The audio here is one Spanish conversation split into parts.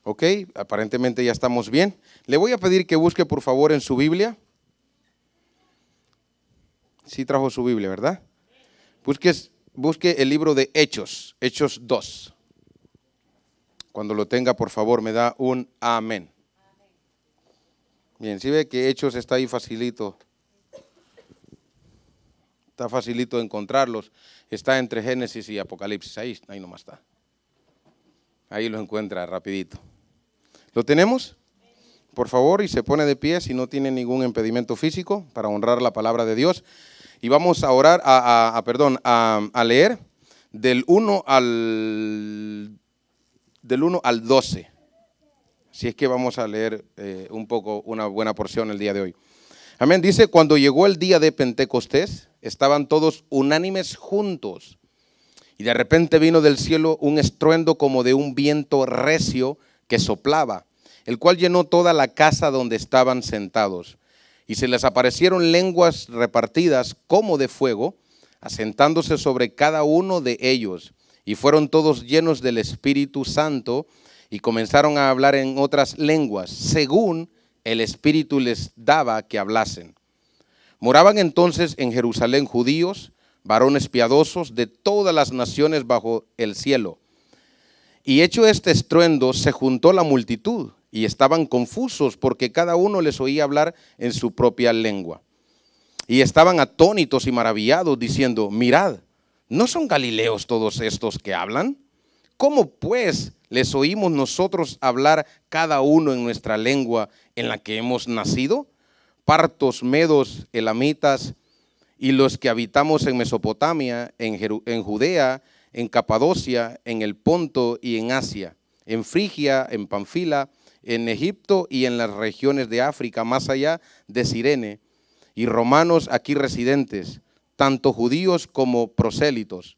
Ok, aparentemente ya estamos bien. Le voy a pedir que busque por favor en su Biblia. Sí trajo su Biblia, ¿verdad? Busque el libro de Hechos, Hechos 2. Cuando lo tenga, por favor, me da un amén. Bien, si ve que Hechos está ahí facilito. Está facilito encontrarlos. Está entre Génesis y Apocalipsis. Ahí nomás está. Ahí lo encuentra rapidito. ¿Lo tenemos? Por favor, y se pone de pie si no tiene ningún impedimento físico para honrar la palabra de Dios. Y vamos a orar, a leer del 1 al 12. Así es que vamos a leer un poco, una buena porción el día de hoy. Amén. Dice, cuando llegó el día de Pentecostés, estaban todos unánimes juntos. Y de repente vino del cielo un estruendo como de un viento recio que soplaba, el cual llenó toda la casa donde estaban sentados. Y se les aparecieron lenguas repartidas como de fuego, asentándose sobre cada uno de ellos. Y fueron todos llenos del Espíritu Santo y comenzaron a hablar en otras lenguas, según el Espíritu les daba que hablasen. Moraban entonces en Jerusalén judíos, varones piadosos de todas las naciones bajo el cielo. Y hecho este estruendo, se juntó la multitud y estaban confusos porque cada uno les oía hablar en su propia lengua. Y estaban atónitos y maravillados diciendo, mirad, ¿no son galileos todos estos que hablan? ¿Cómo pues les oímos nosotros hablar cada uno en nuestra lengua en la que hemos nacido? Partos, medos, elamitas y los que habitamos en Mesopotamia, en Judea, en Capadocia, en el Ponto y en Asia, en Frigia, en Panfila, en Egipto y en las regiones de África, más allá de Cirene, y romanos aquí residentes, tanto judíos como prosélitos,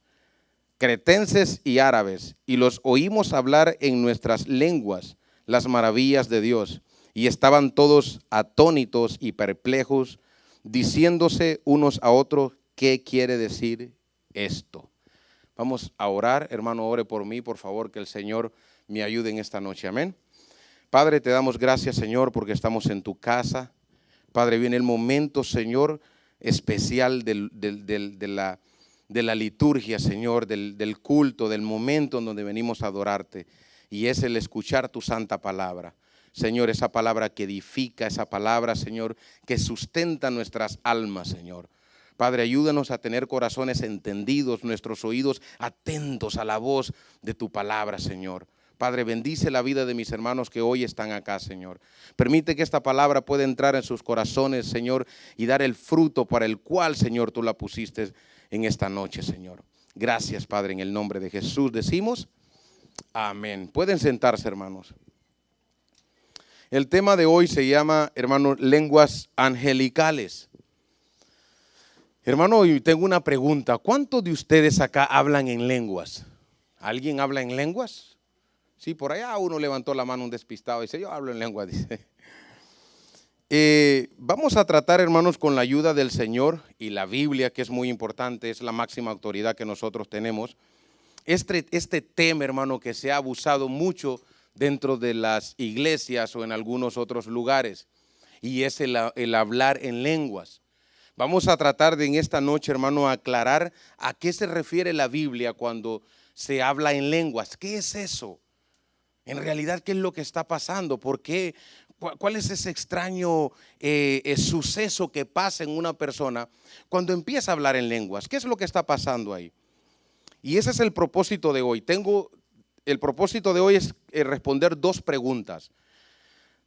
cretenses y árabes, y los oímos hablar en nuestras lenguas las maravillas de Dios, y estaban todos atónitos y perplejos, diciéndose unos a otros, ¿qué quiere decir esto? Vamos a orar, hermano, ore por mí, por favor, que el Señor me ayude en esta noche, amén. Padre, te damos gracias, Señor, porque estamos en tu casa. Padre, viene el momento, Señor, especial de la liturgia, Señor, del culto, del momento en donde venimos a adorarte, y es el escuchar tu santa palabra. Señor, esa palabra que edifica, esa palabra, Señor, que sustenta nuestras almas, Señor. Padre, ayúdanos a tener corazones entendidos, nuestros oídos atentos a la voz de tu palabra, Señor. Padre, bendice la vida de mis hermanos que hoy están acá, Señor. Permite que esta palabra pueda entrar en sus corazones, Señor, y dar el fruto para el cual, Señor, tú la pusiste en esta noche, Señor. Gracias, Padre, en el nombre de Jesús decimos amén. Pueden sentarse, hermanos. El tema de hoy se llama, hermanos, lenguas angelicales. Hermano, hoy tengo una pregunta. ¿Cuántos de ustedes acá hablan en lenguas? ¿Alguien habla en lenguas? Sí, por allá uno levantó la mano, un despistado, y dice, yo hablo en lenguas, dice. Vamos a tratar, hermanos, con la ayuda del Señor y la Biblia, que es muy importante, es la máxima autoridad que nosotros tenemos. Este tema, hermano, que se ha abusado mucho dentro de las iglesias o en algunos otros lugares, y es el hablar en lenguas. Vamos a tratar de en esta noche, hermano, aclarar a qué se refiere la Biblia cuando se habla en lenguas. ¿Qué es eso? En realidad, ¿qué es lo que está pasando? ¿Por qué? ¿Cuál es ese extraño suceso que pasa en una persona cuando empieza a hablar en lenguas? ¿Qué es lo que está pasando ahí? Y ese es el propósito de hoy. El propósito de hoy es responder dos preguntas.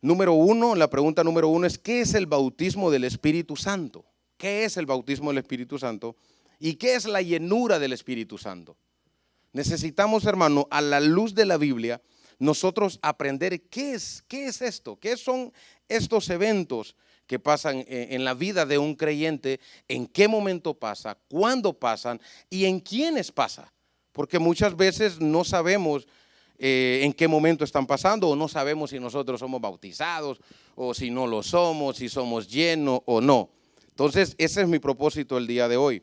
La pregunta número uno es, ¿qué es el bautismo del Espíritu Santo? ¿Qué es el bautismo del Espíritu Santo? ¿Y qué es la llenura del Espíritu Santo? Necesitamos, hermano, a la luz de la Biblia, nosotros aprender qué es esto, qué son estos eventos que pasan en la vida de un creyente, en qué momento pasa, cuándo pasan y en quiénes pasa. Porque muchas veces no sabemos en qué momento están pasando, o no sabemos si nosotros somos bautizados o si no lo somos, si somos llenos o no. Entonces, ese es mi propósito el día de hoy.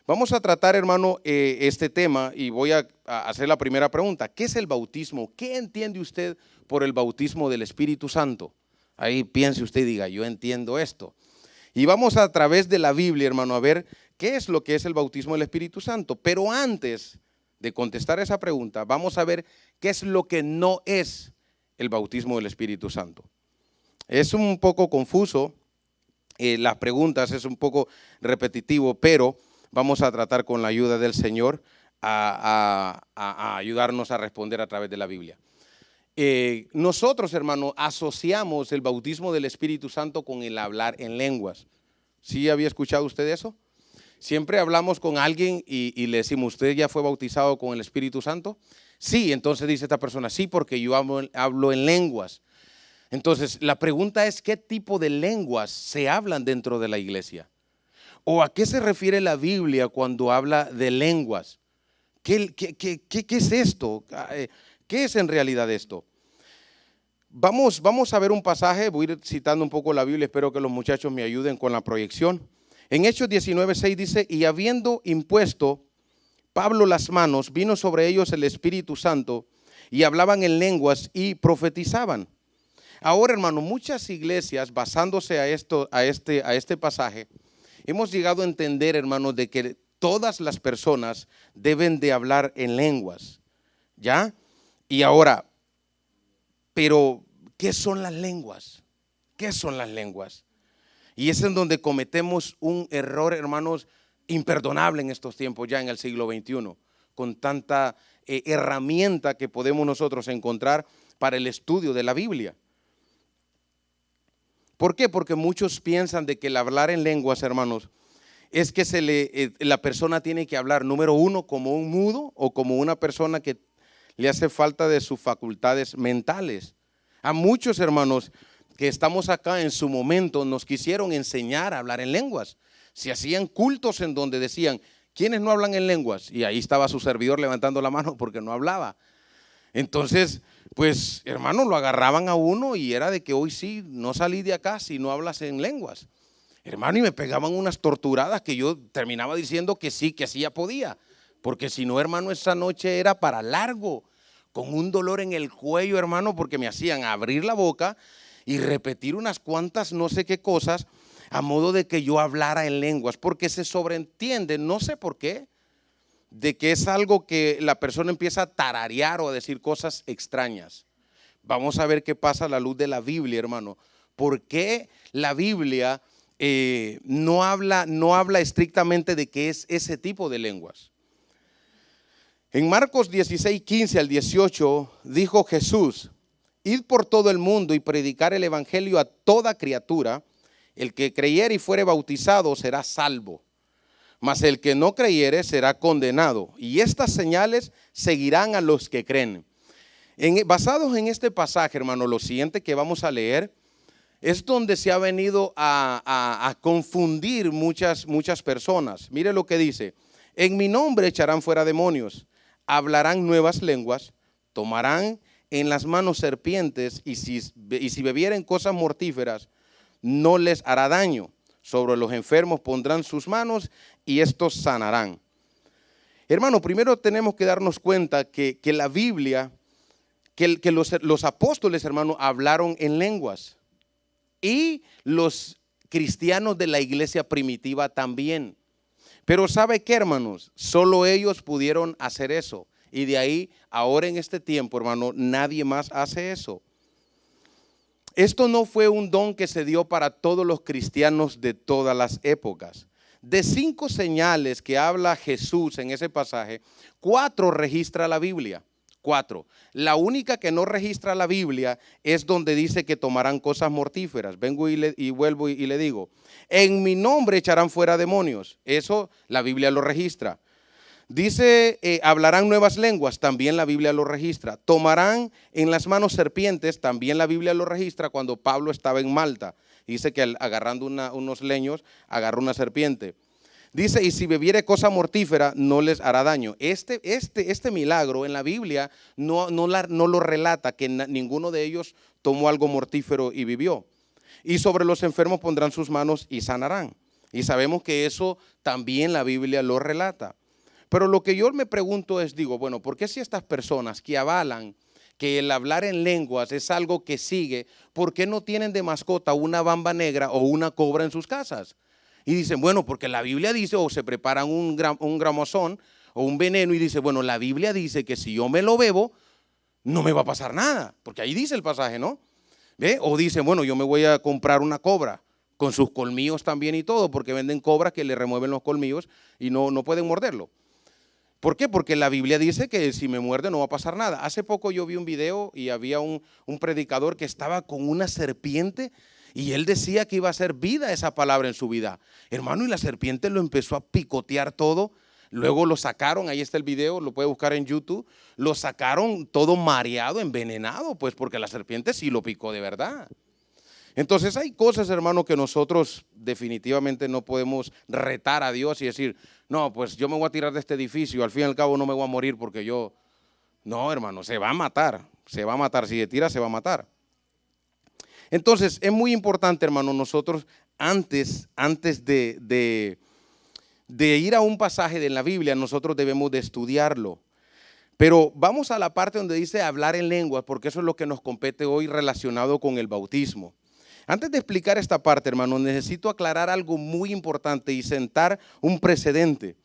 Vamos a tratar, hermano, este tema y voy a hacer la primera pregunta. ¿Qué es el bautismo? ¿Qué entiende usted por el bautismo del Espíritu Santo? Ahí piense usted y diga, yo entiendo esto. Y vamos a través de la Biblia, hermano, a ver qué es lo que es el bautismo del Espíritu Santo. Pero antes de contestar esa pregunta, vamos a ver qué es lo que no es el bautismo del Espíritu Santo. Es un poco confuso, las preguntas es un poco repetitivo, pero vamos a tratar con la ayuda del Señor a ayudarnos a responder a través de la Biblia. Nosotros, hermano, asociamos el bautismo del Espíritu Santo con el hablar en lenguas. ¿Sí había escuchado usted eso? Siempre hablamos con alguien y le decimos, ¿usted ya fue bautizado con el Espíritu Santo? Sí, entonces dice esta persona, sí, porque yo hablo en lenguas. Entonces, la pregunta es, ¿qué tipo de lenguas se hablan dentro de la iglesia? ¿O a qué se refiere la Biblia cuando habla de lenguas? ¿Qué es esto? ¿Qué es en realidad esto? Vamos a ver un pasaje, voy a ir citando un poco la Biblia, espero que los muchachos me ayuden con la proyección. En Hechos 19:6 dice, y habiendo impuesto Pablo las manos, vino sobre ellos el Espíritu Santo y hablaban en lenguas y profetizaban. Ahora, hermano, muchas iglesias, basándose a este pasaje, hemos llegado a entender, hermano, de que todas las personas deben de hablar en lenguas, ¿ya? Y ahora, pero, ¿qué son las lenguas? ¿Qué son las lenguas? Y es en donde cometemos un error, hermanos, imperdonable en estos tiempos, ya en el siglo XXI, con tanta herramienta que podemos nosotros encontrar para el estudio de la Biblia. ¿Por qué? Porque muchos piensan de que el hablar en lenguas, hermanos, es que la persona tiene que hablar, número uno, como un mudo o como una persona que le hace falta de sus facultades mentales. A muchos hermanos que estamos acá en su momento nos quisieron enseñar a hablar en lenguas. Se hacían cultos en donde decían, ¿quiénes no hablan en lenguas? Y ahí estaba su servidor levantando la mano porque no hablaba. Entonces, pues, hermano, lo agarraban a uno y era de que hoy sí, no salí de acá si no hablas en lenguas. Hermano, y me pegaban unas torturadas que yo terminaba diciendo que sí ya podía. Porque si no, hermano, esa noche era para largo, con un dolor en el cuello, hermano, porque me hacían abrir la boca y repetir unas cuantas no sé qué cosas a modo de que yo hablara en lenguas, porque se sobreentiende, no sé por qué, de que es algo que la persona empieza a tararear o a decir cosas extrañas. Vamos a ver qué pasa a la luz de la Biblia, hermano. ¿Por qué la Biblia no habla estrictamente de qué es ese tipo de lenguas? En Marcos 16:15 al 18 dijo Jesús, id por todo el mundo y predicar el evangelio a toda criatura, el que creyere y fuere bautizado será salvo, mas el que no creyere será condenado. Y estas señales seguirán a los que creen. Basados en este pasaje, hermano, lo siguiente que vamos a leer es donde se ha venido a confundir muchas personas. Mire lo que dice, en mi nombre echarán fuera demonios, hablarán nuevas lenguas, tomarán en las manos serpientes y si bebieren cosas mortíferas no les hará daño. Sobre los enfermos pondrán sus manos y estos sanarán. Hermano, primero tenemos que darnos cuenta que la Biblia, que los apóstoles, hermano, hablaron en lenguas. Y los cristianos de la iglesia primitiva también. Pero ¿sabe qué, hermanos? Solo ellos pudieron hacer eso. Y de ahí, ahora en este tiempo, hermano, nadie más hace eso. Esto no fue un don que se dio para todos los cristianos de todas las épocas. De 5 señales que habla Jesús en ese pasaje, 4 registra la Biblia. 4. La única que no registra la Biblia es donde dice que tomarán cosas mortíferas. Vengo y vuelvo y le digo, en mi nombre echarán fuera demonios. Eso la Biblia lo registra. Dice, hablarán nuevas lenguas, también la Biblia lo registra. Tomarán en las manos serpientes, también la Biblia lo registra cuando Pablo estaba en Malta. Dice que agarrando unos leños, agarró una serpiente. Dice, y si bebiere cosa mortífera, no les hará daño. Este milagro en la Biblia no lo relata, que ninguno de ellos tomó algo mortífero y vivió. Y sobre los enfermos pondrán sus manos y sanarán. Y sabemos que eso también la Biblia lo relata. Pero lo que yo me pregunto es, digo, bueno, ¿por qué si estas personas que avalan que el hablar en lenguas es algo que sigue, ¿por qué no tienen de mascota una bamba negra o una cobra en sus casas? Y dicen, bueno, porque la Biblia dice, o se preparan un gramozón o un veneno y dice, bueno, la Biblia dice que si yo me lo bebo, no me va a pasar nada, porque ahí dice el pasaje, ¿no? ¿Ve? O dicen, bueno, yo me voy a comprar una cobra con sus colmillos también y todo, porque venden cobras que le remueven los colmillos y no pueden morderlo. ¿Por qué? Porque la Biblia dice que si me muerde no va a pasar nada. Hace poco yo vi un video y había un predicador que estaba con una serpiente y él decía que iba a hacer vida esa palabra en su vida. Hermano, y la serpiente lo empezó a picotear todo. Luego lo sacaron, ahí está el video, lo puede buscar en YouTube. Lo sacaron todo mareado, envenenado, pues porque la serpiente sí lo picó de verdad. Entonces hay cosas, hermano, que nosotros definitivamente no podemos retar a Dios y decir, no, pues yo me voy a tirar de este edificio, al fin y al cabo no me voy a morir porque yo… No, hermano, se va a matar, si se tira se va a matar. Entonces es muy importante, hermano, nosotros antes de ir a un pasaje de la Biblia, nosotros debemos de estudiarlo. Pero vamos a la parte donde dice hablar en lenguas, porque eso es lo que nos compete hoy relacionado con el bautismo. Antes de explicar esta parte, hermano, necesito aclarar algo muy importante y sentar un precedente.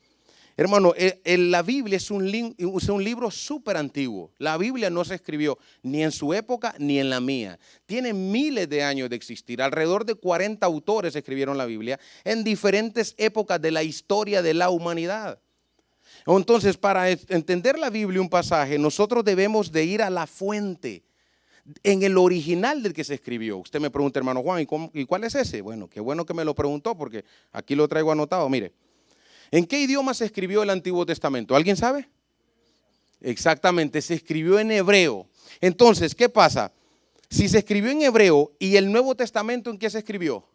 Hermano, la Biblia es un libro súper antiguo. La Biblia no se escribió ni en su época ni en la mía. Tiene miles de años de existir. Alrededor de 40 autores escribieron la Biblia en diferentes épocas de la historia de la humanidad. Entonces, para entender la Biblia, un pasaje, nosotros debemos de ir a la fuente, en el original del que se escribió. Usted me pregunta, hermano Juan, ¿y cuál es ese? Bueno, qué bueno que me lo preguntó porque aquí lo traigo anotado. Mire, ¿en qué idioma se escribió el Antiguo Testamento? ¿Alguien sabe? Exactamente, se escribió en hebreo. Entonces, ¿qué pasa? Si se escribió en hebreo y el Nuevo Testamento, ¿en qué se escribió?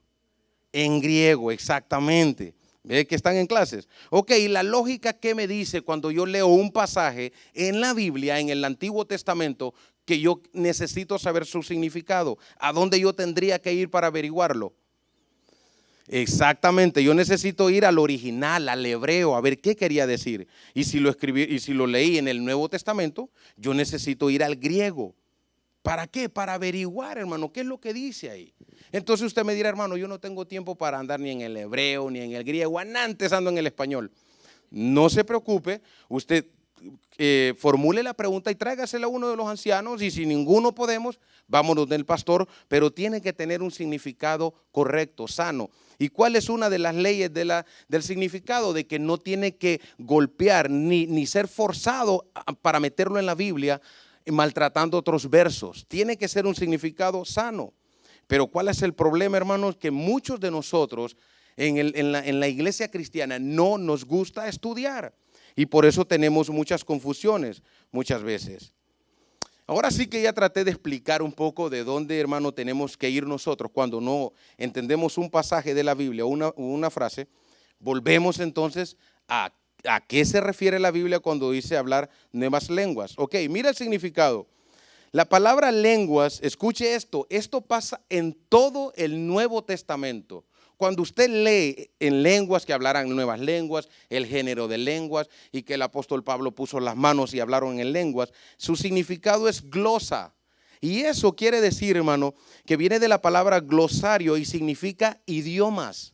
En griego, exactamente. ¿Ve que están en clases? Ok, la lógica que me dice cuando yo leo un pasaje en la Biblia, en el Antiguo Testamento, que yo necesito saber su significado, ¿a dónde yo tendría que ir para averiguarlo? Exactamente, yo necesito ir al original, al hebreo, a ver qué quería decir. Y si lo escribí y si lo leí en el Nuevo Testamento, yo necesito ir al griego. ¿Para qué? Para averiguar, hermano, qué es lo que dice ahí. Entonces usted me dirá, hermano, yo no tengo tiempo para andar ni en el hebreo, ni en el griego, antes ando en el español. No se preocupe, usted formule la pregunta y tráigasela a uno de los ancianos y si ninguno podemos, vámonos del pastor, pero tiene que tener un significado correcto, sano. ¿Y cuál es una de las leyes del significado? De que no tiene que golpear ni ser forzado para meterlo en la Biblia, maltratando otros versos. Tiene que ser un significado sano. Pero ¿cuál es el problema, hermanos? Que muchos de nosotros en la iglesia cristiana no nos gusta estudiar y por eso tenemos muchas confusiones muchas veces. Ahora sí que ya traté de explicar un poco de dónde, hermano, tenemos que ir nosotros cuando no entendemos un pasaje de la Biblia o una frase. Volvemos entonces a qué se refiere la Biblia cuando dice hablar nuevas lenguas. Ok, mira el significado. La palabra lenguas, escuche esto pasa en todo el Nuevo Testamento. Cuando usted lee en lenguas que hablaran nuevas lenguas, el género de lenguas y que el apóstol Pablo puso las manos y hablaron en lenguas, su significado es glosa. Y eso quiere decir, hermano, que viene de la palabra glosario y significa idiomas.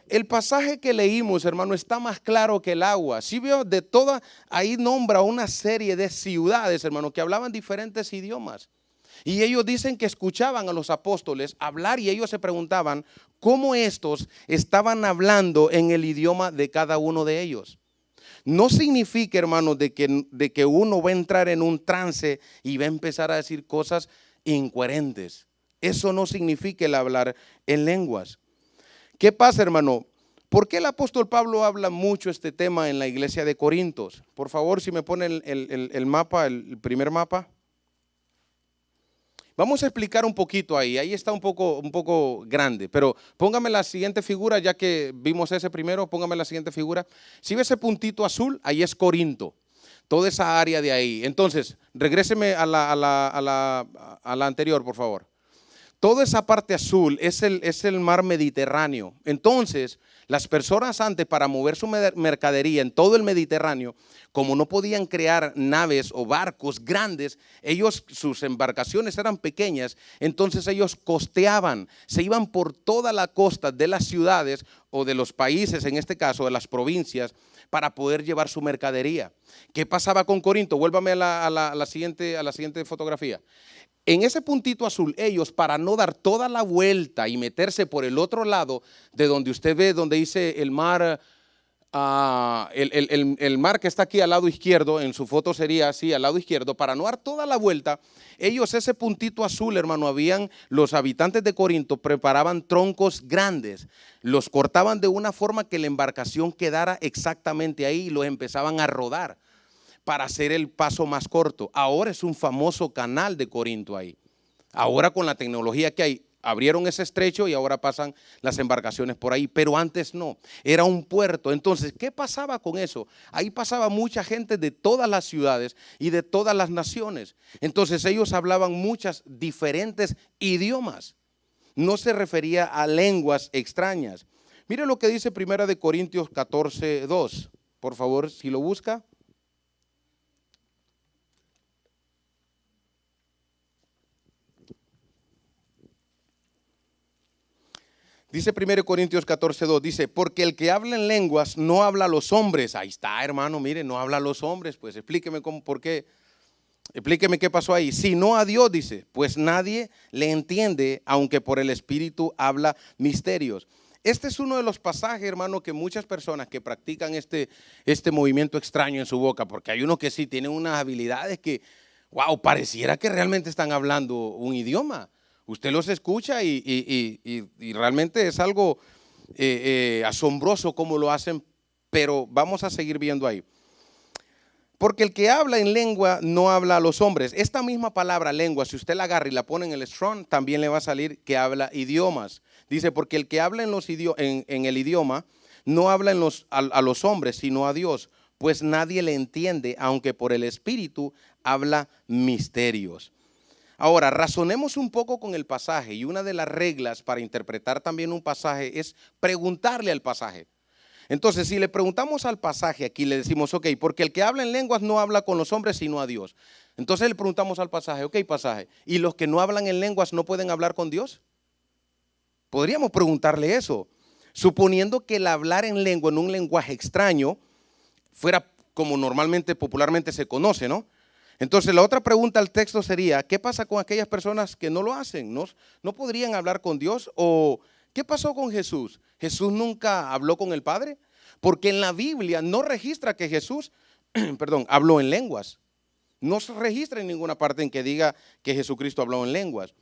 El pasaje que leímos, hermano, está más claro que el agua. Si veo de toda, ahí nombra una serie de ciudades, hermano, que hablaban diferentes idiomas. Y ellos dicen que escuchaban a los apóstoles hablar y ellos se preguntaban cómo estos estaban hablando en el idioma de cada uno de ellos. No significa, hermano, de que uno va a entrar en un trance y va a empezar a decir cosas incoherentes. Eso no significa el hablar en lenguas. ¿Qué pasa, hermano? ¿Por qué el apóstol Pablo habla mucho este tema en la iglesia de Corintios? Por favor, si me ponen el mapa, el primer mapa. Vamos a explicar un poquito ahí. Ahí está un poco grande, pero póngame la siguiente figura, ya que vimos ese primero, póngame la siguiente figura. Si ve ese puntito azul, ahí es Corinto, toda esa área de ahí. Entonces, regréseme a la anterior, por favor. Toda esa parte azul es el mar Mediterráneo. Entonces, las personas antes, para mover su mercadería en todo el Mediterráneo, como no podían crear naves o barcos grandes, sus embarcaciones eran pequeñas, entonces ellos costeaban, se iban por toda la costa de las ciudades o de los países, en este caso de las provincias, para poder llevar su mercadería. ¿Qué pasaba con Corinto? Vuélvame a la siguiente fotografía. En ese puntito azul, ellos, para no dar toda la vuelta y meterse por el otro lado, de donde usted ve, donde dice el mar, el mar que está aquí al lado izquierdo, en su foto sería así, al lado izquierdo, para no dar toda la vuelta, ellos, ese puntito azul, hermano, los habitantes de Corinto preparaban troncos grandes, los cortaban de una forma que la embarcación quedara exactamente ahí y los empezaban a rodar para hacer el paso más corto. Ahora es un famoso canal de Corinto ahí. Ahora con la tecnología que hay, abrieron ese estrecho y ahora pasan las embarcaciones por ahí, pero antes no, era un puerto. Entonces, ¿qué pasaba con eso? Ahí pasaba mucha gente de todas las ciudades y de todas las naciones. Entonces ellos hablaban muchas diferentes idiomas. No se refería a lenguas extrañas. Mire lo que dice 1 Corintios 14:2. Por favor, si lo busca. Dice 1 Corintios 14:2, dice, porque el que habla en lenguas no habla a los hombres. Ahí está, hermano, mire, no habla a los hombres. Pues explíqueme por qué, explíqueme qué pasó ahí. Sino a Dios, dice, pues nadie le entiende, aunque por el Espíritu habla misterios. Este es uno de los pasajes, hermano, que muchas personas que practican este movimiento extraño en su boca, porque hay unos que sí tienen unas habilidades que, wow, pareciera que realmente están hablando un idioma. Usted los escucha y realmente es algo asombroso cómo lo hacen, pero vamos a seguir viendo ahí. Porque el que habla en lengua no habla a los hombres. Esta misma palabra lengua, si usted la agarra y la pone en el Strong, también le va a salir que habla idiomas. Dice, porque el que habla en el idioma no habla a los hombres, sino a Dios, pues nadie le entiende, aunque por el Espíritu habla misterios. Ahora, razonemos un poco con el pasaje, y una de las reglas para interpretar también un pasaje es preguntarle al pasaje. Entonces, si le preguntamos al pasaje aquí, le decimos, ok, porque el que habla en lenguas no habla con los hombres, sino a Dios. Entonces le preguntamos al pasaje, ok, pasaje, ¿y los que no hablan en lenguas no pueden hablar con Dios? Podríamos preguntarle eso, suponiendo que el hablar en lengua, en un lenguaje extraño, fuera como normalmente, popularmente se conoce, ¿no? Entonces la otra pregunta al texto sería, ¿qué pasa con aquellas personas que no lo hacen? ¿No podrían hablar con Dios? ¿O qué pasó con Jesús? ¿Jesús nunca habló con el Padre? Porque en la Biblia no registra que Jesús, habló en lenguas. No se registra en ninguna parte en que diga que Jesucristo habló en lenguas.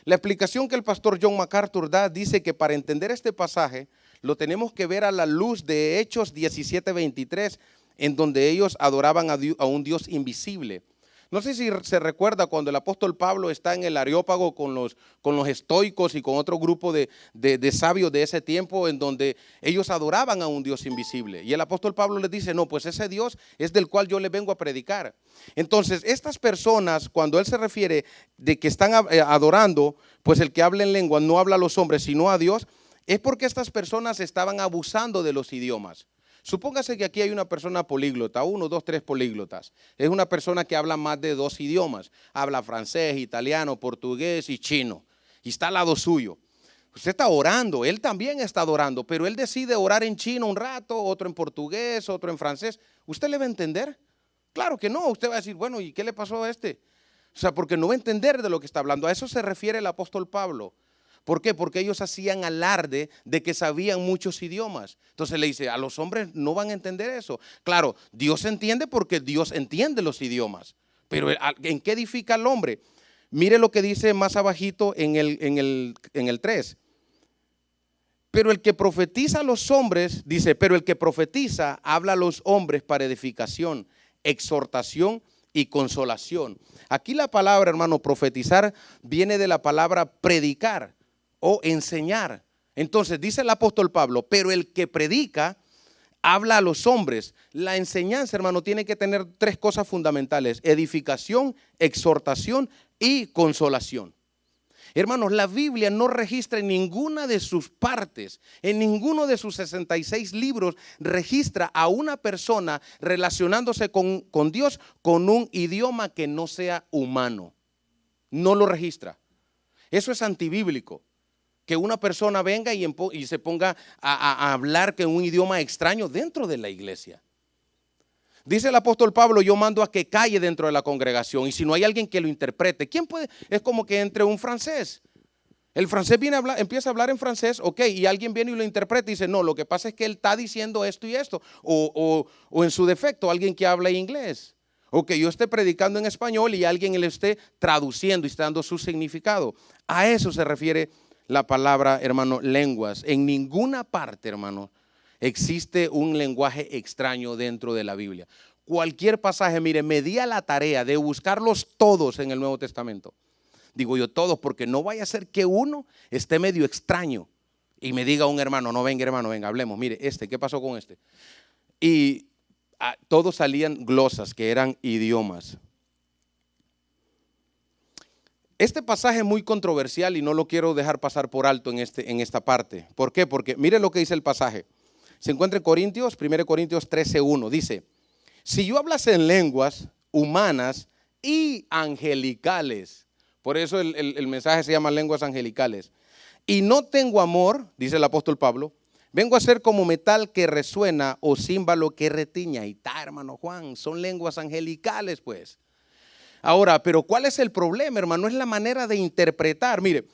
La explicación que el pastor John MacArthur da dice que para entender este pasaje lo tenemos que ver a la luz de Hechos 17:23, en donde ellos adoraban a un Dios invisible. No sé si se recuerda cuando el apóstol Pablo está en el Areópago con los estoicos y con otro grupo de sabios de ese tiempo, en donde ellos adoraban a un Dios invisible. Y el apóstol Pablo les dice, no, pues ese Dios es del cual yo les vengo a predicar. Entonces, estas personas, cuando él se refiere de que están adorando, pues el que habla en lengua no habla a los hombres, sino a Dios, es porque estas personas estaban abusando de los idiomas. Supóngase que aquí hay una persona políglota, 1, 2, 3 políglotas. Es una persona que habla más de 2 idiomas. Habla francés, italiano, portugués y chino. Y está al lado suyo. Usted está orando, él también está orando, pero él decide orar en chino un rato, otro en portugués, otro en francés. ¿Usted le va a entender? Claro que no. Usted va a decir, bueno, ¿y qué le pasó a este? O sea, porque no va a entender de lo que está hablando. A eso se refiere el apóstol Pablo. ¿Por qué? Porque ellos hacían alarde de que sabían muchos idiomas. Entonces le dice, a los hombres no van a entender eso. Claro, Dios entiende porque Dios entiende los idiomas. Pero ¿en qué edifica al hombre? Mire lo que dice más abajito en el 3. Pero el que profetiza a los hombres, dice, pero el que profetiza habla a los hombres para edificación, exhortación y consolación. Aquí la palabra, hermano, profetizar viene de la palabra predicar o enseñar. Entonces dice el apóstol Pablo, pero el que predica habla a los hombres. La enseñanza, hermano, tiene que tener 3 cosas fundamentales: edificación, exhortación y consolación. Hermanos, la Biblia no registra en ninguna de sus partes, en ninguno de sus 66 libros, registra a una persona relacionándose con Dios con un idioma que no sea humano. No lo registra. Eso es antibíblico. Que una persona venga y se ponga a hablar que un idioma extraño dentro de la iglesia. Dice el apóstol Pablo, yo mando a que calle dentro de la congregación, y si no hay alguien que lo interprete, ¿quién puede? Es como que entre un francés. El francés viene a hablar, empieza a hablar en francés, ok, y alguien viene y lo interpreta y dice, no, lo que pasa es que él está diciendo esto y esto, o en su defecto, alguien que habla inglés, o que yo esté predicando en español y alguien le esté traduciendo y está dando su significado. A eso se refiere la palabra, hermano, lenguas. En ninguna parte, hermano, existe un lenguaje extraño dentro de la Biblia. Cualquier pasaje, mire, me di a la tarea de buscarlos todos en el Nuevo Testamento. Digo yo todos, porque no vaya a ser que uno esté medio extraño y me diga un hermano, no venga hermano, venga, hablemos, mire, ¿qué pasó con este? Y todos salían glosas, que eran idiomas. Este pasaje es muy controversial y no lo quiero dejar pasar por alto en esta parte. ¿Por qué? Porque mire lo que dice el pasaje. Se encuentra en Corintios, 1 Corintios 13:1. Dice, si yo hablase en lenguas humanas y angelicales, por eso el mensaje se llama lenguas angelicales, y no tengo amor, dice el apóstol Pablo, vengo a ser como metal que resuena o címbalo que retiña. Y está, hermano Juan, son lenguas angelicales pues. Ahora, pero ¿cuál es el problema, hermano? Es la manera de interpretar. Mire,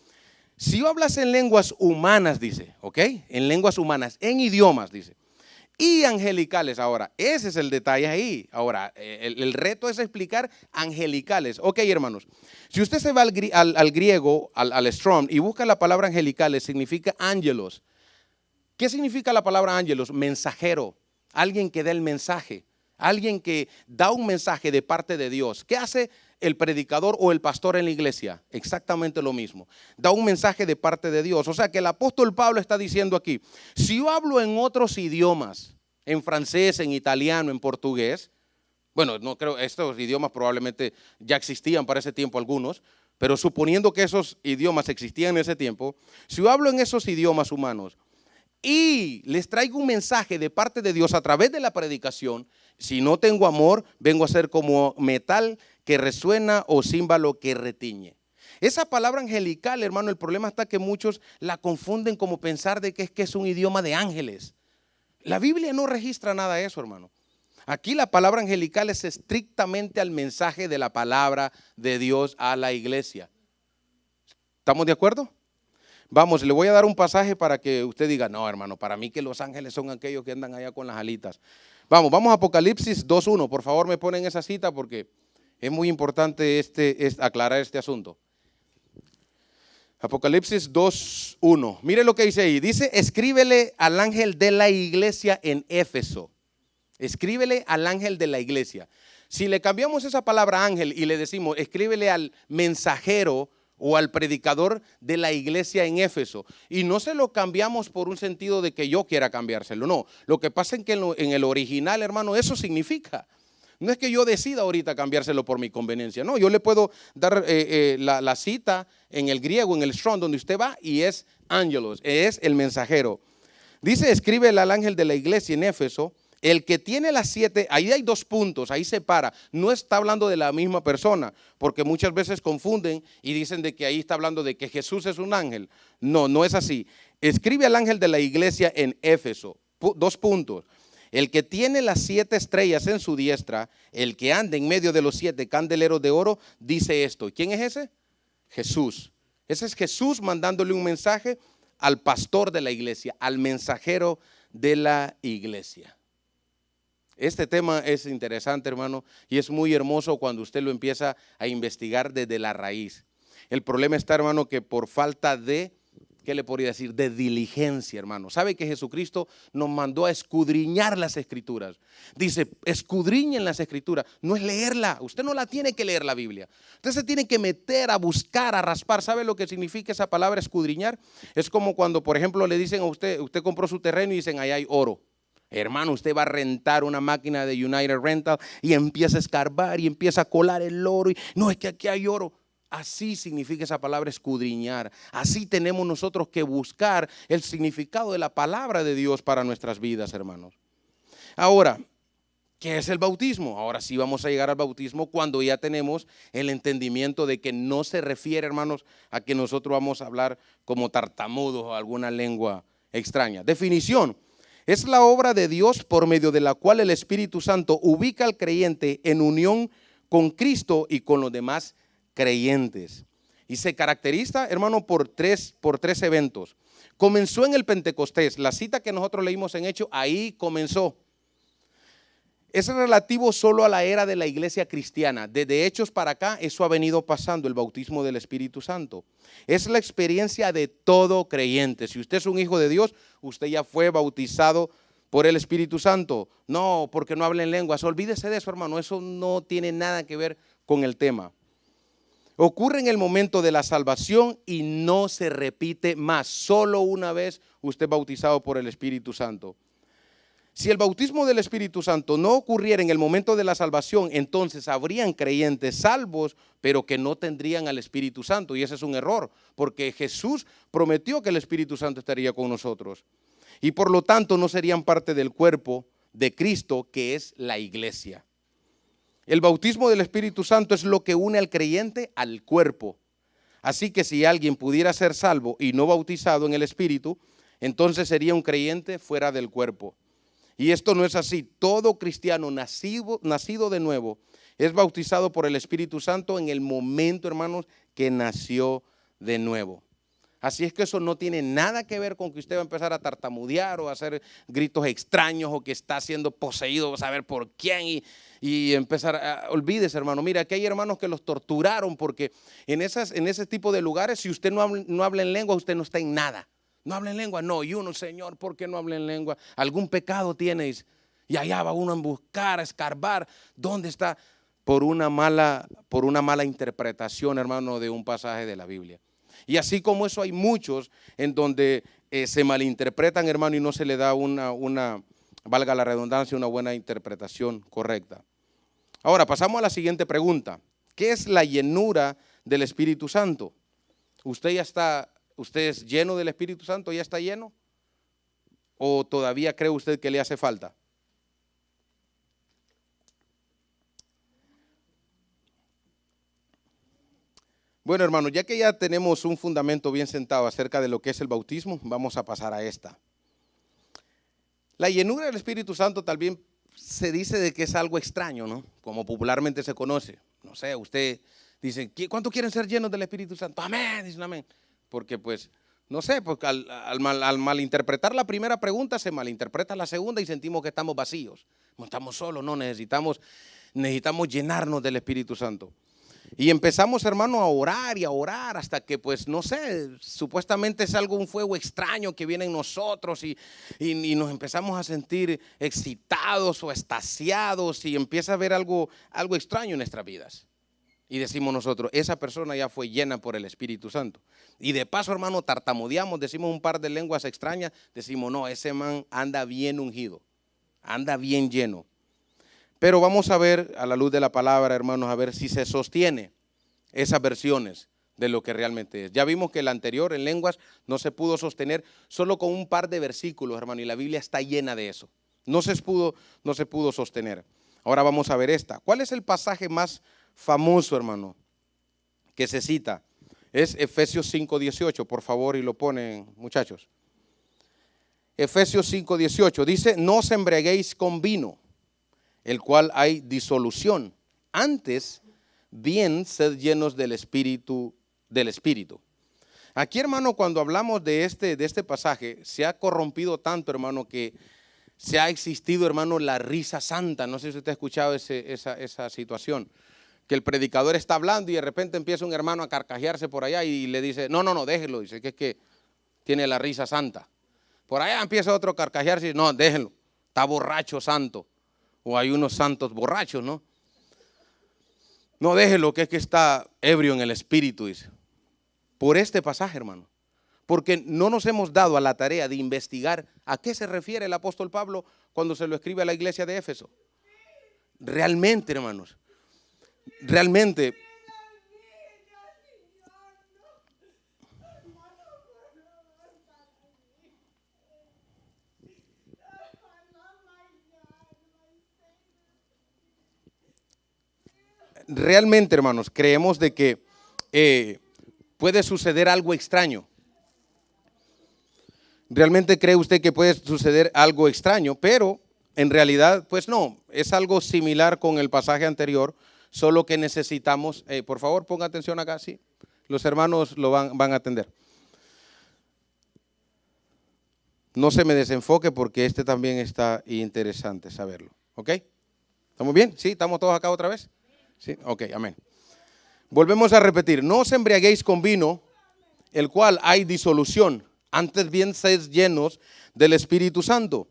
si yo hablas en lenguas humanas, dice, ¿ok? En lenguas humanas, en idiomas, dice. Y angelicales, ahora, ese es el detalle ahí. Ahora, el reto es explicar angelicales. Ok, hermanos, si usted se va al griego, al Strong, y busca la palabra angelicales, significa ángelos. ¿Qué significa la palabra ángelos? Mensajero, alguien que da el mensaje. Alguien que da un mensaje de parte de Dios. ¿Qué hace el predicador o el pastor en la iglesia? Exactamente lo mismo. Da un mensaje de parte de Dios. O sea que el apóstol Pablo está diciendo aquí, si yo hablo en otros idiomas, en francés, en italiano, en portugués, bueno, no creo, estos idiomas probablemente ya existían para ese tiempo algunos, pero suponiendo que esos idiomas existían en ese tiempo, si yo hablo en esos idiomas humanos y les traigo un mensaje de parte de Dios a través de la predicación, si no tengo amor, vengo a ser como metal que resuena o címbalo que retiñe. Esa palabra angelical, hermano, el problema está que muchos la confunden como pensar de que es un idioma de ángeles. La Biblia no registra nada de eso, hermano. Aquí la palabra angelical es estrictamente al mensaje de la palabra de Dios a la iglesia. ¿Estamos de acuerdo? Vamos, le voy a dar un pasaje para que usted diga, no, hermano, para mí que los ángeles son aquellos que andan allá con las alitas. Vamos a Apocalipsis 2:1. Por favor, me ponen esa cita porque es muy importante aclarar este asunto. Apocalipsis 2:1. Mire lo que dice ahí. Dice, escríbele al ángel de la iglesia en Éfeso. Escríbele al ángel de la iglesia. Si le cambiamos esa palabra ángel y le decimos, escríbele al mensajero o al predicador de la iglesia en Éfeso, y no se lo cambiamos por un sentido de que yo quiera cambiárselo, no. Lo que pasa es que en el original, hermano, eso significa. No es que yo decida ahorita cambiárselo por mi conveniencia, no. Yo le puedo dar la cita en el griego, en el Strong, donde usted va, y es ángelos, es el mensajero. Dice, escríbele al ángel de la iglesia en Éfeso, el que tiene las 7, ahí hay 2 puntos, ahí se para. No está hablando de la misma persona, porque muchas veces confunden y dicen de que ahí está hablando de que Jesús es un ángel. No, no es así. Escribe al ángel de la iglesia en Éfeso. 2 puntos. El que tiene las 7 estrellas en su diestra, el que anda en medio de los 7 candeleros de oro, dice esto. ¿Quién es ese? Jesús. Ese es Jesús mandándole un mensaje al pastor de la iglesia, al mensajero de la iglesia. Este tema es interesante, hermano, y es muy hermoso cuando usted lo empieza a investigar desde la raíz. El problema está, hermano, que por falta de, ¿qué le podría decir? De diligencia, hermano. ¿Sabe que Jesucristo nos mandó a escudriñar las escrituras? Dice, escudriñen las escrituras. No es leerla, usted no la tiene que leer la Biblia. Usted se tiene que meter a buscar, a raspar. ¿Sabe lo que significa esa palabra escudriñar? Es como cuando, por ejemplo, le dicen a usted compró su terreno y dicen, ahí hay oro. Hermano, usted va a rentar una máquina de United Rental y empieza a escarbar y empieza a colar el oro. Y no, es que aquí hay oro. Así significa esa palabra escudriñar. Así tenemos nosotros que buscar el significado de la palabra de Dios para nuestras vidas, hermanos. Ahora, ¿qué es el bautismo? Ahora sí vamos a llegar al bautismo cuando ya tenemos el entendimiento de que no se refiere, hermanos, a que nosotros vamos a hablar como tartamudos o alguna lengua extraña. Definición: es la obra de Dios por medio de la cual el Espíritu Santo ubica al creyente en unión con Cristo y con los demás creyentes. Y se caracteriza, hermano, por tres eventos. Comenzó en el Pentecostés. La cita que nosotros leímos en Hechos, ahí comenzó. Es relativo solo a la era de la iglesia cristiana. Desde Hechos para acá, eso ha venido pasando, el bautismo del Espíritu Santo. Es la experiencia de todo creyente. Si usted es un hijo de Dios, usted ya fue bautizado por el Espíritu Santo. No, porque no habla en lenguas. Olvídese de eso, hermano. Eso no tiene nada que ver con el tema. Ocurre en el momento de la salvación y no se repite más. Solo una vez usted es bautizado por el Espíritu Santo. Si el bautismo del Espíritu Santo no ocurriera en el momento de la salvación, entonces habrían creyentes salvos, pero que no tendrían al Espíritu Santo. Y ese es un error, porque Jesús prometió que el Espíritu Santo estaría con nosotros. Y por lo tanto no serían parte del cuerpo de Cristo, que es la iglesia. El bautismo del Espíritu Santo es lo que une al creyente al cuerpo. Así que si alguien pudiera ser salvo y no bautizado en el Espíritu, entonces sería un creyente fuera del cuerpo. Y esto no es así. Todo cristiano nacido de nuevo es bautizado por el Espíritu Santo en el momento, hermanos, que nació de nuevo. Así es que eso no tiene nada que ver con que usted va a empezar a tartamudear o a hacer gritos extraños o que está siendo poseído, saber por quién y empezar olvídese, hermano. Mira, aquí hay hermanos que los torturaron porque en ese tipo de lugares, si usted no habla en lengua, usted no está en nada. No habla en lengua, no. Y uno, Señor, ¿por qué no habla en lengua? Algún pecado tienes. Y allá va uno a buscar, a escarbar. ¿Dónde está? Por una mala interpretación, hermano, de un pasaje de la Biblia. Y así como eso hay muchos en donde se malinterpretan, hermano, y no se le da valga la redundancia, una buena interpretación correcta. Ahora pasamos a la siguiente pregunta. ¿Qué es la llenura del Espíritu Santo? ¿Usted es lleno del Espíritu Santo? ¿Ya está lleno? ¿O todavía cree usted que le hace falta? Bueno, hermanos, ya que ya tenemos un fundamento bien sentado acerca de lo que es el bautismo, vamos a pasar a esta. La llenura del Espíritu Santo también se dice de que es algo extraño, ¿no? Como popularmente se conoce. No sé, usted dice, ¿cuántos quieren ser llenos del Espíritu Santo? Amén, dicen amén. Porque pues, no sé, porque al malinterpretar la primera pregunta se malinterpreta la segunda y sentimos que estamos vacíos. No estamos solos, no, necesitamos llenarnos del Espíritu Santo. Y empezamos, hermano, a orar hasta que, pues, no sé, supuestamente es un fuego extraño que viene en nosotros y nos empezamos a sentir excitados o extasiados y empieza a haber algo extraño en nuestras vidas. Y decimos nosotros, esa persona ya fue llena por el Espíritu Santo. Y de paso, hermano, tartamudeamos, decimos un par de lenguas extrañas, decimos, no, ese man anda bien ungido, anda bien lleno. Pero vamos a ver a la luz de la palabra, hermanos, a ver si se sostiene esas versiones de lo que realmente es. Ya vimos que el anterior en lenguas no se pudo sostener solo con un par de versículos, hermano, y la Biblia está llena de eso. No se pudo sostener. Ahora vamos a ver esta. ¿Cuál es el pasaje más famoso, hermano, que se cita? Es Efesios 5:18, por favor, y lo ponen, muchachos. Efesios 5:18 dice, no os embriaguéis con vino, el cual hay disolución. Antes, bien, sed llenos del Espíritu. Aquí, hermano, cuando hablamos de este pasaje, se ha corrompido tanto, hermano, que se ha existido, hermano, la risa santa. No sé si usted ha escuchado esa situación, que el predicador está hablando y de repente empieza un hermano a carcajearse por allá y le dice, no, déjelo, dice que es que tiene la risa santa. Por allá empieza otro a carcajearse y dice, no, déjenlo, está borracho santo. O hay unos santos borrachos, ¿no? No, déjelo, que es que está ebrio en el espíritu, dice. Por este pasaje, hermano. Porque no nos hemos dado a la tarea de investigar a qué se refiere el apóstol Pablo cuando se lo escribe a la iglesia de Éfeso. Realmente, hermanos, realmente, realmente, hermanos, creemos de que puede suceder algo extraño. ¿Realmente cree usted que puede suceder algo extraño? Pero en realidad, pues no, es algo similar con el pasaje anterior, solo que necesitamos, por favor ponga atención acá, sí, los hermanos lo van a atender. No se me desenfoque porque este también está interesante saberlo, ¿ok? ¿Estamos bien? ¿Sí? ¿Estamos todos acá otra vez? Sí, ok, amén. Volvemos a repetir, no os embriaguéis con vino, el cual hay disolución, antes bien sed llenos del Espíritu Santo.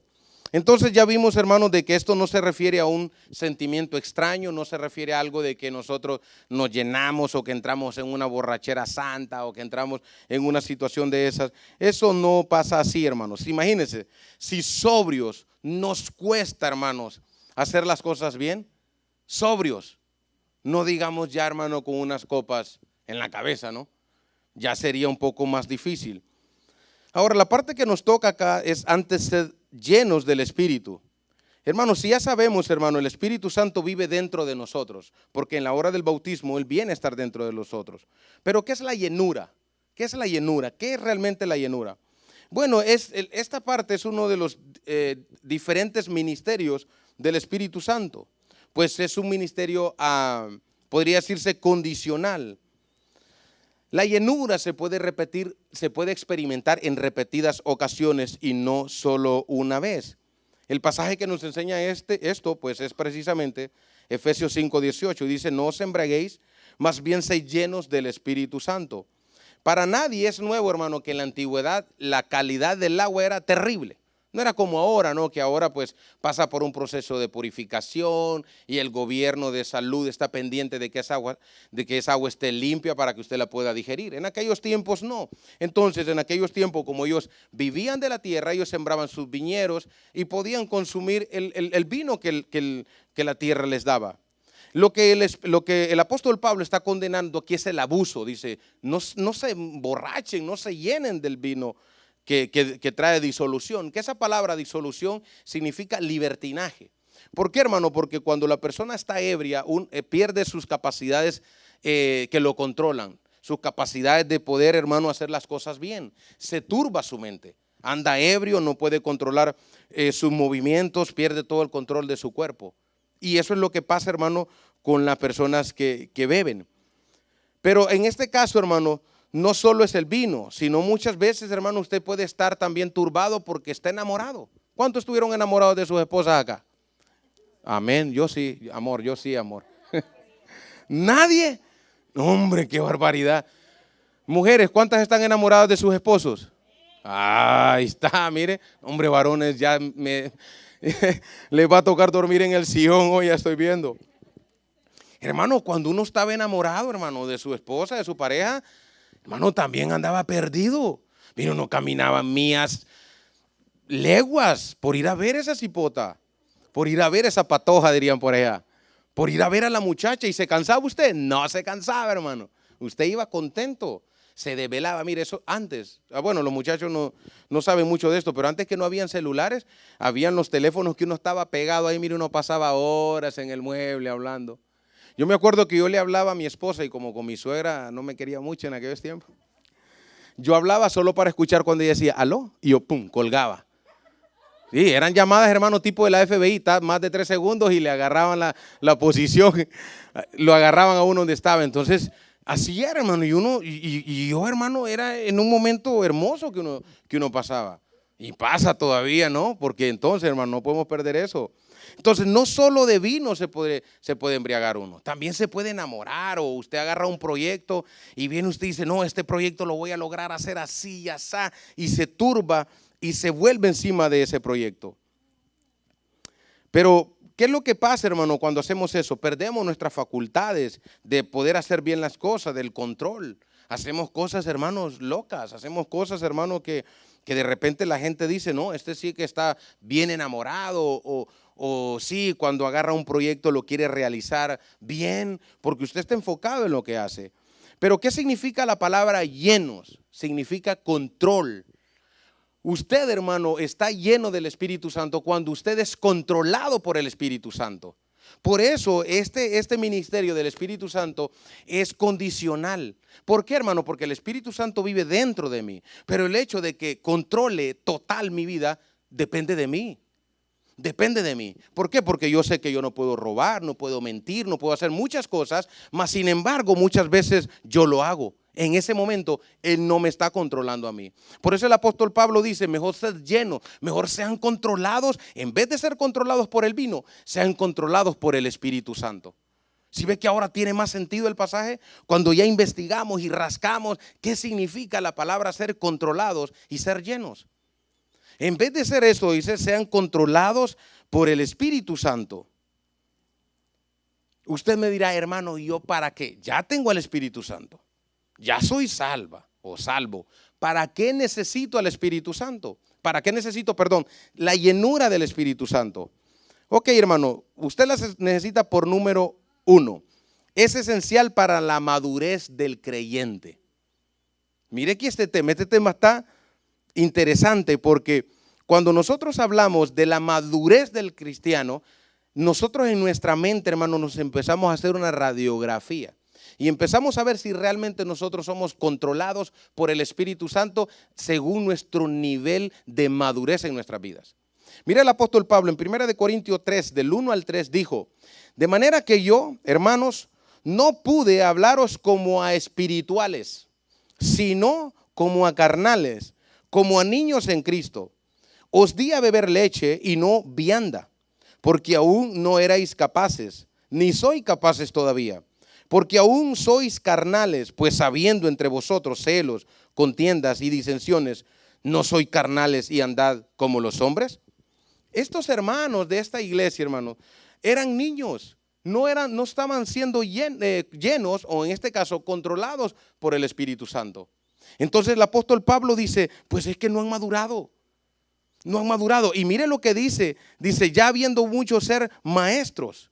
Entonces ya vimos, hermanos, de que esto no se refiere a un sentimiento extraño, no se refiere a algo de que nosotros nos llenamos o que entramos en una borrachera santa o que entramos en una situación de esas. Eso no pasa así, hermanos. Imagínense, si sobrios nos cuesta, hermanos, hacer las cosas bien, sobrios, no digamos ya, hermano, con unas copas en la cabeza, ¿no? Ya sería un poco más difícil. Ahora, la parte que nos toca acá es antes ser llenos del Espíritu. Hermanos, si ya sabemos, hermano, el Espíritu Santo vive dentro de nosotros, porque en la hora del bautismo Él viene a estar dentro de nosotros. Pero ¿qué es la llenura? ¿Qué es la llenura? ¿Qué es realmente la llenura? Bueno, esta parte es uno de los diferentes ministerios del Espíritu Santo, pues es un ministerio, podría decirse, condicional. La llenura se puede repetir, se puede experimentar en repetidas ocasiones y no solo una vez. El pasaje que nos enseña esto, pues es precisamente Efesios 5:18. Dice, no os embriaguéis, más bien sed llenos del Espíritu Santo. Para nadie es nuevo, hermano, que en la antigüedad la calidad del agua era terrible. No era como ahora, ¿no? Que ahora pues pasa por un proceso de purificación y el gobierno de salud está pendiente de que esa agua esté limpia para que usted la pueda digerir. En aquellos tiempos no. Entonces, en aquellos tiempos, como ellos vivían de la tierra, ellos sembraban sus viñedos y podían consumir el vino que la tierra les daba. Lo que el apóstol Pablo está condenando aquí es el abuso. Dice, no se emborrachen, no se llenen del vino que trae disolución, que esa palabra disolución significa libertinaje. ¿Por qué, hermano? Porque cuando la persona está ebria, pierde sus capacidades que lo controlan, sus capacidades de poder, hermano, hacer las cosas bien. Se turba su mente, anda ebrio, no puede controlar sus movimientos, pierde todo el control de su cuerpo. Y eso es lo que pasa, hermano, con las personas que beben. Pero en este caso, hermano, no solo es el vino, sino muchas veces, hermano, usted puede estar también turbado porque está enamorado. ¿Cuántos estuvieron enamorados de sus esposas acá? Amén, yo sí, amor, yo sí, amor. ¿Nadie? Hombre, qué barbaridad. Mujeres, ¿cuántas están enamoradas de sus esposos? Ahí está, mire, hombre, varones, ya les va a tocar dormir en el sillón hoy, ya estoy viendo. Hermano, cuando uno estaba enamorado, hermano, de su esposa, de su pareja, hermano, también andaba perdido. Mira, uno caminaba mías leguas por ir a ver esa cipota, por ir a ver esa patoja, dirían por allá, por ir a ver a la muchacha. ¿Y se cansaba usted? No se cansaba, hermano. Usted iba contento, se desvelaba. Mire, eso antes, bueno, los muchachos no saben mucho de esto, pero antes que no habían celulares, habían los teléfonos que uno estaba pegado ahí. Mire, uno pasaba horas en el mueble hablando. Yo me acuerdo que yo le hablaba a mi esposa y como con mi suegra no me quería mucho en aquellos tiempos, yo hablaba solo para escuchar cuando ella decía aló y yo pum, colgaba. Sí, eran llamadas, hermano, tipo de la FBI, más de 3 segundos y le agarraban la posición, lo agarraban a uno donde estaba. Entonces, así era, hermano, y yo, hermano, era en un momento hermoso que uno pasaba. Y pasa todavía, ¿no? Porque entonces, hermano, no podemos perder eso. Entonces, no solo de vino se puede embriagar uno, también se puede enamorar. O usted agarra un proyecto y viene usted y dice, no, este proyecto lo voy a lograr hacer así y así, y se turba y se vuelve encima de ese proyecto. Pero, ¿qué es lo que pasa, hermano, cuando hacemos eso? Perdemos nuestras facultades de poder hacer bien las cosas, del control. Hacemos cosas, hermanos, locas, hacemos cosas, hermano, que de repente la gente dice, no, este sí que está bien enamorado, o sí, cuando agarra un proyecto lo quiere realizar bien, porque usted está enfocado en lo que hace. Pero ¿qué significa la palabra llenos? Significa control. Usted, hermano, está lleno del Espíritu Santo cuando usted es controlado por el Espíritu Santo. Por eso este ministerio del Espíritu Santo es condicional. ¿Por qué, hermano? Porque el Espíritu Santo vive dentro de mí. Pero el hecho de que controle total mi vida depende de mí. Depende de mí. ¿Por qué? Porque yo sé que yo no puedo robar, no puedo mentir, no puedo hacer muchas cosas, mas sin embargo muchas veces yo lo hago. En ese momento Él no me está controlando a mí. Por eso el apóstol Pablo dice, mejor ser llenos, mejor sean controlados, en vez de ser controlados por el vino, sean controlados por el Espíritu Santo. ¿Sí ve que ahora tiene más sentido el pasaje? Cuando ya investigamos y rascamos qué significa la palabra ser controlados y ser llenos. En vez de ser esto, dice, sean controlados por el Espíritu Santo. Usted me dirá, hermano, ¿y yo para qué? Ya tengo al Espíritu Santo. Ya soy salva o salvo. ¿Para qué necesito al Espíritu Santo? ¿Para qué necesito, la llenura del Espíritu Santo? Ok, hermano, usted la necesita por número 1. Es esencial para la madurez del creyente. Mire que este tema está interesante porque cuando nosotros hablamos de la madurez del cristiano, nosotros en nuestra mente, hermano, nos empezamos a hacer una radiografía y empezamos a ver si realmente nosotros somos controlados por el Espíritu Santo según nuestro nivel de madurez en nuestras vidas. Mira el apóstol Pablo en 1 Corintios 3, del 1 al 3 dijo, de manera que yo, hermanos, no pude hablaros como a espirituales, sino como a carnales, como a niños en Cristo. Os di a beber leche y no vianda, porque aún no erais capaces, ni sois capaces todavía, porque aún sois carnales, pues habiendo entre vosotros celos, contiendas y disensiones, ¿no sois carnales y andad como los hombres? Estos hermanos de esta iglesia, hermano, eran niños, no estaban siendo llenos, o en este caso controlados por el Espíritu Santo. Entonces el apóstol Pablo dice, pues es que no han madurado. No han madurado. Y mire lo que dice, ya habiendo muchos ser maestros,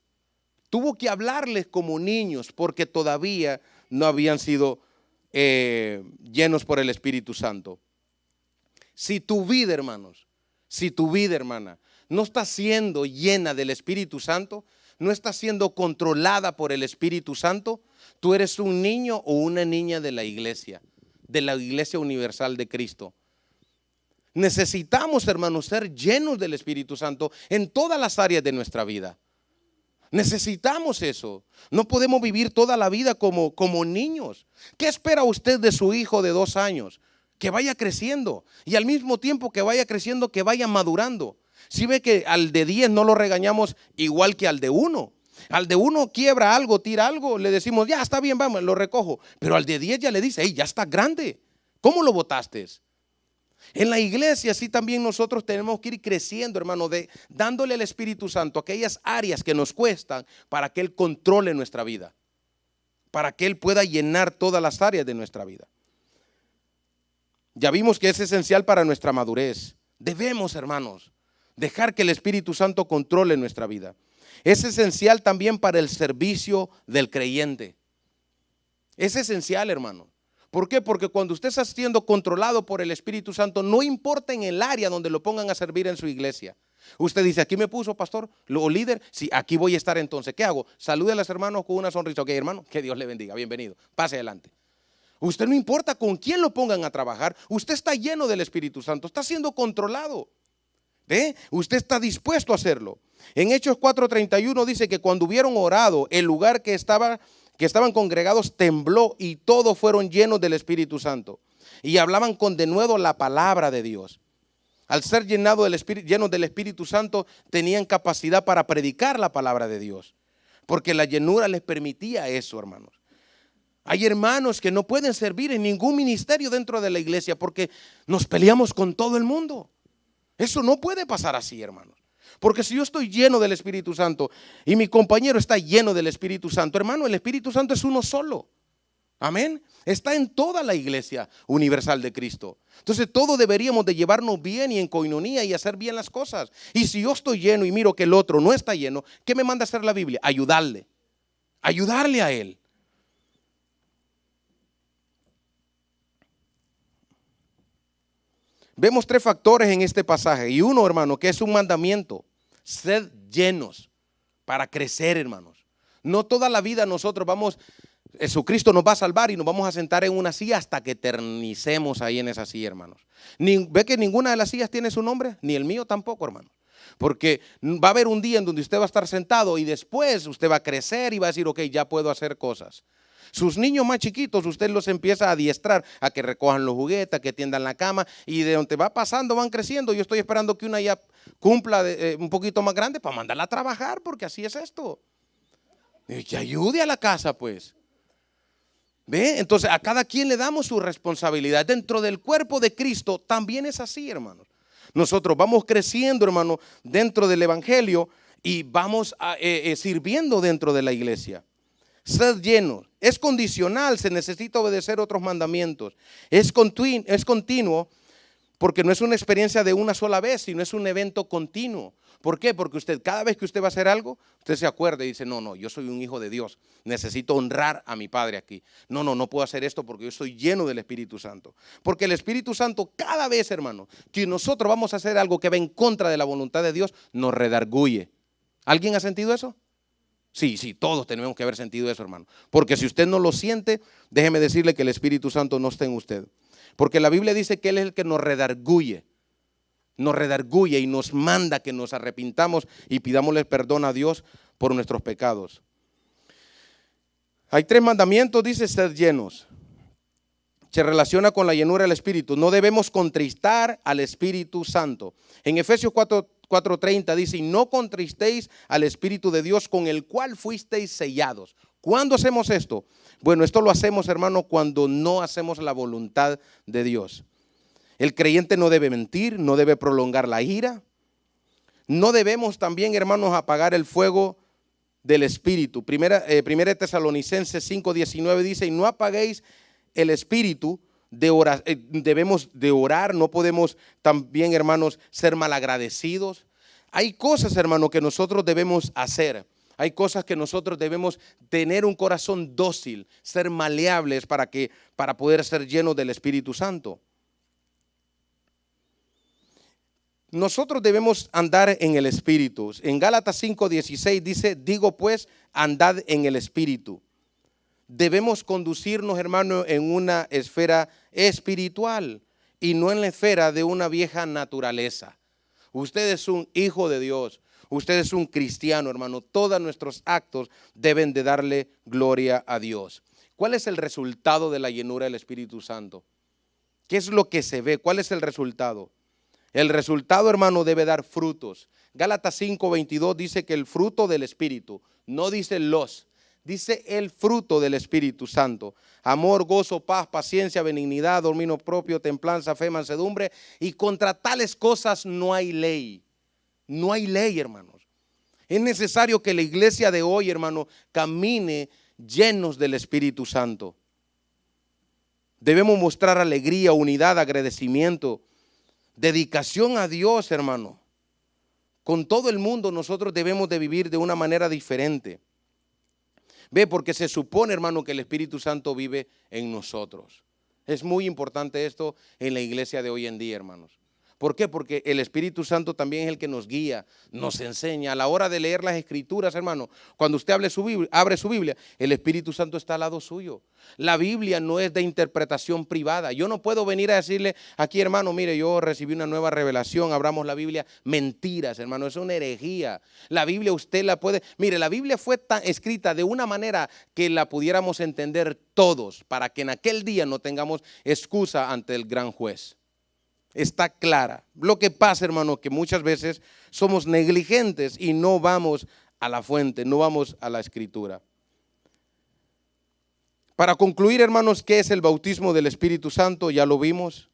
tuvo que hablarles como niños porque todavía no habían sido llenos por el Espíritu Santo. Si tu vida, hermanos, hermana, no está siendo llena del Espíritu Santo, no está siendo controlada por el Espíritu Santo, tú eres un niño o una niña de la Iglesia Universal de Cristo. Necesitamos, hermanos, ser llenos del Espíritu Santo en todas las áreas de nuestra vida. Necesitamos eso. No podemos vivir toda la vida como niños. ¿Qué espera usted de su hijo de 2 años? Que vaya creciendo y al mismo tiempo que vaya creciendo, que vaya madurando. Si ve que al de 10 no lo regañamos igual que al de 1. Al de 1 quiebra algo, tira algo, le decimos, ya está bien, vamos, lo recojo. Pero al de 10 ya le dice, hey, ya está grande. ¿Cómo lo botaste? En la iglesia sí también nosotros tenemos que ir creciendo, hermano, dándole al Espíritu Santo aquellas áreas que nos cuestan para que Él controle nuestra vida, para que Él pueda llenar todas las áreas de nuestra vida. Ya vimos que es esencial para nuestra madurez. Debemos, hermanos, dejar que el Espíritu Santo controle nuestra vida. Es esencial también para el servicio del creyente. Es esencial, hermano. ¿Por qué? Porque cuando usted está siendo controlado por el Espíritu Santo, no importa en el área donde lo pongan a servir en su iglesia. Usted dice, aquí me puso pastor o líder, sí, aquí voy a estar entonces. ¿Qué hago? Salude a los hermanos con una sonrisa. Ok, hermano, que Dios le bendiga, bienvenido, pase adelante. Usted no importa con quién lo pongan a trabajar, usted está lleno del Espíritu Santo, está siendo controlado. ¿Ve? Usted está dispuesto a hacerlo. En Hechos 4:31 dice que cuando hubieron orado, el lugar que estaban congregados tembló y todos fueron llenos del Espíritu Santo y hablaban con denuedo la palabra de Dios. Al ser llenos del Espíritu Santo tenían capacidad para predicar la palabra de Dios, porque la llenura les permitía eso, hermanos. Hay hermanos que no pueden servir en ningún ministerio dentro de la iglesia porque nos peleamos con todo el mundo. Eso no puede pasar así, hermanos. Porque si yo estoy lleno del Espíritu Santo y mi compañero está lleno del Espíritu Santo, hermano, el Espíritu Santo es uno solo. Amén. Está en toda la iglesia universal de Cristo. Entonces todos deberíamos de llevarnos bien y en coinonía y hacer bien las cosas. Y si yo estoy lleno y miro que el otro no está lleno, ¿qué me manda a hacer la Biblia? Ayudarle a él. Vemos 3 factores en este pasaje y uno, hermano, que es un mandamiento: sed llenos. para crecer, hermanos. No toda la vida nosotros Jesucristo nos va a salvar y nos vamos a sentar en una silla hasta que eternicemos ahí en esa silla, hermanos. ¿Ve que ninguna de las sillas tiene su nombre? Ni el mío tampoco, hermano. Porque va a haber un día en donde usted va a estar sentado y después usted va a crecer y va a decir, ok, ya puedo hacer cosas. Sus niños más chiquitos, usted los empieza a adiestrar a que recojan los juguetes, a que tiendan la cama, y de donde va pasando van creciendo. Yo estoy esperando que una ya cumpla un poquito más grande para mandarla a trabajar, porque así es esto. Y que ayude a la casa, pues. ¿Ve? Entonces a cada quien le damos su responsabilidad. Dentro del cuerpo de Cristo también es así, hermanos. Nosotros vamos creciendo, hermano, dentro del evangelio y vamos sirviendo dentro de la iglesia. Sed llenos. Es condicional, se necesita obedecer otros mandamientos. Es continuo, porque no es una experiencia de una sola vez, sino es un evento continuo. ¿Por qué? Porque cada vez que usted va a hacer algo, usted se acuerda y dice, no, yo soy un hijo de Dios, necesito honrar a mi Padre aquí. No puedo hacer esto porque yo estoy lleno del Espíritu Santo. Porque el Espíritu Santo cada vez, hermano, que nosotros vamos a hacer algo que va en contra de la voluntad de Dios, nos redarguye. ¿Alguien ha sentido eso? Sí, todos tenemos que haber sentido eso, hermano. Porque si usted no lo siente, déjeme decirle que el Espíritu Santo no está en usted. Porque la Biblia dice que Él es el que nos redarguye y nos manda que nos arrepintamos y pidámosle perdón a Dios por nuestros pecados. Hay 3 mandamientos, dice, sed llenos. Se relaciona con la llenura del Espíritu. No debemos contristar al Espíritu Santo. En Efesios 4:30 dice, y no contristéis al Espíritu de Dios con el cual fuisteis sellados. ¿Cuándo hacemos esto? Bueno, esto lo hacemos, hermano, cuando no hacemos la voluntad de Dios. El creyente no debe mentir, no debe prolongar la ira. No debemos también, hermanos, apagar el fuego del Espíritu. Primera Tesalonicenses 5:19 dice, y no apaguéis el Espíritu de orar. Debemos de orar, no podemos también, hermanos, ser malagradecidos. Hay cosas, hermanos, que nosotros debemos hacer. Hay cosas que nosotros debemos tener un corazón dócil, ser maleables para poder ser llenos del Espíritu Santo. Nosotros debemos andar en el Espíritu. En Gálatas 5:16 dice, digo pues, andad en el Espíritu. Debemos conducirnos, hermano, en una esfera espiritual y no en la esfera de una vieja naturaleza. Usted es un hijo de Dios, usted es un cristiano, hermano. Todos nuestros actos deben de darle gloria a Dios. ¿Cuál es el resultado de la llenura del Espíritu Santo? ¿Qué es lo que se ve? ¿Cuál es el resultado? El resultado, hermano, debe dar frutos. Gálatas 5:22 dice que el fruto del Espíritu, no dice dice el fruto del Espíritu Santo. Amor, gozo, paz, paciencia, benignidad, dominio propio, templanza, fe, mansedumbre. Y contra tales cosas no hay ley. No hay ley, hermanos. Es necesario que la iglesia de hoy, hermano, camine llenos del Espíritu Santo. Debemos mostrar alegría, unidad, agradecimiento, dedicación a Dios, hermano. Con todo el mundo nosotros debemos de vivir de una manera diferente. Ve, porque se supone, hermano, que el Espíritu Santo vive en nosotros. Es muy importante esto en la iglesia de hoy en día, hermanos. ¿Por qué? Porque el Espíritu Santo también es el que nos guía, nos enseña. A la hora de leer las Escrituras, hermano, cuando usted abre su Biblia, el Espíritu Santo está al lado suyo. La Biblia no es de interpretación privada. Yo no puedo venir a decirle aquí, hermano, mire, yo recibí una nueva revelación, abramos la Biblia. Mentiras, hermano, es una herejía. La Biblia usted la puede... Mire, la Biblia fue escrita de una manera que la pudiéramos entender todos, para que en aquel día no tengamos excusa ante el gran juez. Está clara. Lo que pasa, hermano, que muchas veces somos negligentes y no vamos a la fuente, no vamos a la Escritura. Para concluir, hermanos, ¿qué es el bautismo del Espíritu Santo? Ya lo vimos,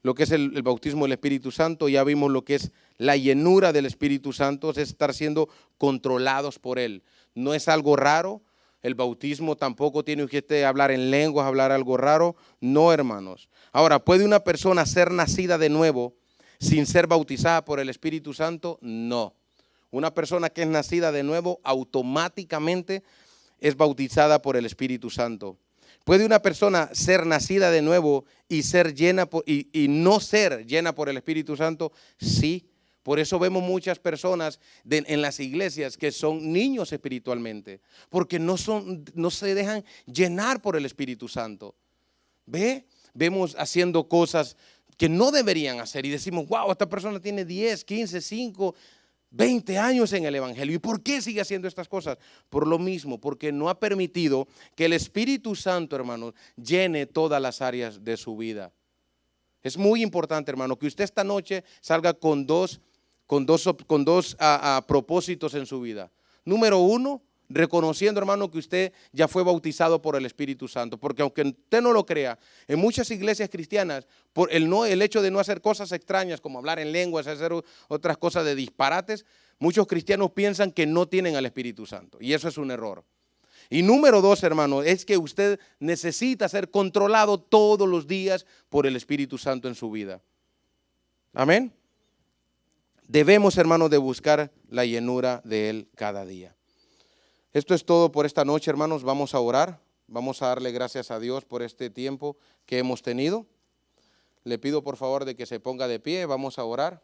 lo que es el bautismo del Espíritu Santo. Ya vimos lo que es la llenura del Espíritu Santo, es estar siendo controlados por Él. No es algo raro. El bautismo tampoco tiene que hablar en lenguas, hablar algo raro. No, hermanos. Ahora, ¿puede una persona ser nacida de nuevo sin ser bautizada por el Espíritu Santo? No. Una persona que es nacida de nuevo automáticamente es bautizada por el Espíritu Santo. ¿Puede una persona ser nacida de nuevo y ser llena y no ser llena por el Espíritu Santo? Sí, Por eso vemos muchas personas en las iglesias que son niños espiritualmente, porque no se dejan llenar por el Espíritu Santo. Vemos haciendo cosas que no deberían hacer y decimos, wow, esta persona tiene 10, 15, 5, 20 años en el Evangelio. ¿Y por qué sigue haciendo estas cosas? Por lo mismo, porque no ha permitido que el Espíritu Santo, hermanos, llene todas las áreas de su vida. Es muy importante, hermano, que usted esta noche salga con dos propósitos en su vida. Número uno, reconociendo, hermano, que usted ya fue bautizado por el Espíritu Santo, porque aunque usted no lo crea, en muchas iglesias cristianas, por el hecho de no hacer cosas extrañas como hablar en lenguas, hacer otras cosas de disparates, muchos cristianos piensan que no tienen al Espíritu Santo, y eso es un error. Y número dos, hermano, es que usted necesita ser controlado todos los días por el Espíritu Santo en su vida. Amén. Debemos, hermano, de buscar la llenura de Él cada día. Esto es todo por esta noche, hermanos. Vamos a orar. Vamos a darle gracias a Dios por este tiempo que hemos tenido. Le pido por favor de que se ponga de pie. Vamos a orar.